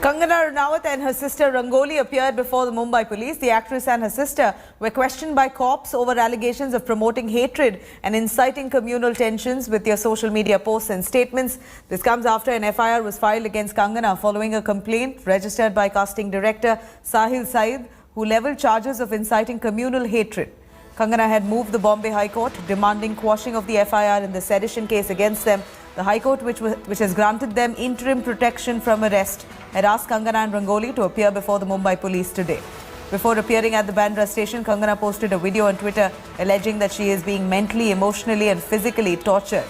Kangana Ranaut and her sister Rangoli appeared before the Mumbai police. The actress and her sister were questioned by cops over allegations of promoting hatred and inciting communal tensions with their social media posts and statements. This comes after an FIR was filed against Kangana following a complaint registered by casting director Sahil Saeed, who levelled charges of inciting communal hatred. Kangana had moved the Bombay High Court demanding quashing of the FIR in the sedition case against them. The High Court, which has granted them interim protection from arrest, had asked Kangana and Rangoli to appear before the Mumbai police today. Before appearing at the Bandra station, Kangana posted a video on Twitter alleging that she is being mentally, emotionally and physically tortured.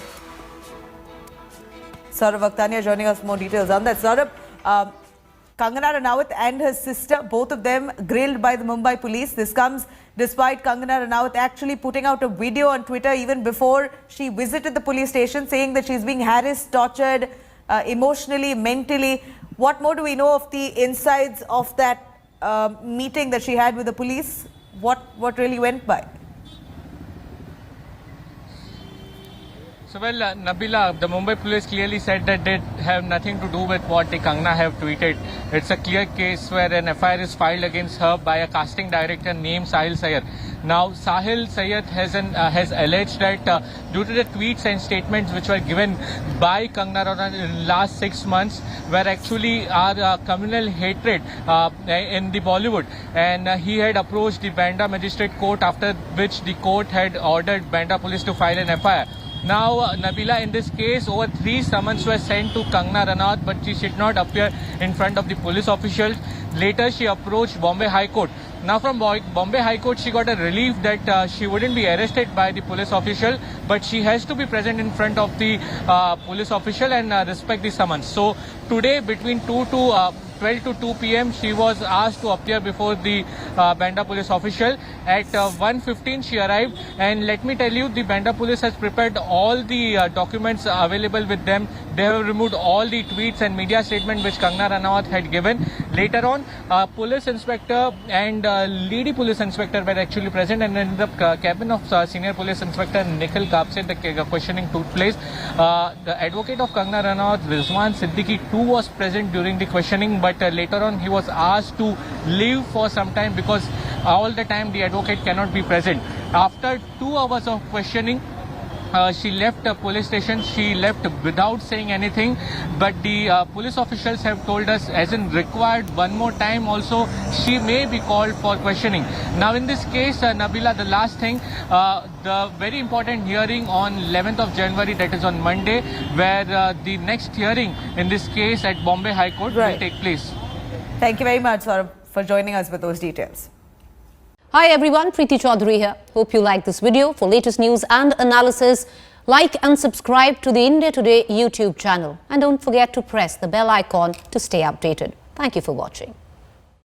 Saurabh Akhtania joining us for more details on that. Saurabh, Kangana Ranaut and her sister, both of them grilled by the Mumbai police. This comes despite Kangana Ranaut actually putting out a video on Twitter even before she visited the police station, saying that she's being harassed, tortured, emotionally, mentally. What more do we know of the insides of that meeting that she had with the police? What really went by? So, Nabila, the Mumbai police clearly said that they have nothing to do with what the Kangana have tweeted. It's a clear case where an FIR is filed against her by a casting director named Sahil Saeed. Now, Sahil Saeed has alleged that due to the tweets and statements which were given by Kangana Ranaut in the last 6 months, were actually our communal hatred in the Bollywood. And he had approached the Bandra Magistrate Court, after which the court had ordered Bandra police to file an FIR. Now, Nabila, in this case, over 3 summons were sent to Kangana Ranaut, but she did not appear in front of the police officials. Later, she approached Bombay High Court. Now, from Bombay High Court, she got a relief that she wouldn't be arrested by the police official, but she has to be present in front of the police official and respect the summons. So, today, between 12 to 2 p.m. she was asked to appear before the Bandra police official. At 1:15 she arrived, and let me tell you, the Bandra police has prepared all the documents available with them. They have removed all the tweets and media statement which Kangana Ranaut had given. Later on, police inspector and lady police inspector were actually present, and in the cabin of senior police inspector Nikhil Kapse, the questioning took place. The advocate of Kangana Ranaut, Rizwan Siddiqui, too was present during the questioning, but later on he was asked to leave for some time because all the time the advocate cannot be present. After 2 hours of questioning, she left the police station. She left without saying anything, but the police officials have told us, as in required one more time also, she may be called for questioning. Now, in this case, Nabila, the last thing, the very important hearing on 11th of January, that is on Monday, where the next hearing in this case at Bombay High Court will take place. Thank you very much, Saurabh, for joining us with those details. Hi everyone, Preeti Chaudhary here. Hope you like this video. For latest news and analysis, like and subscribe to the India Today YouTube channel. And don't forget to press the bell icon to stay updated. Thank you for watching.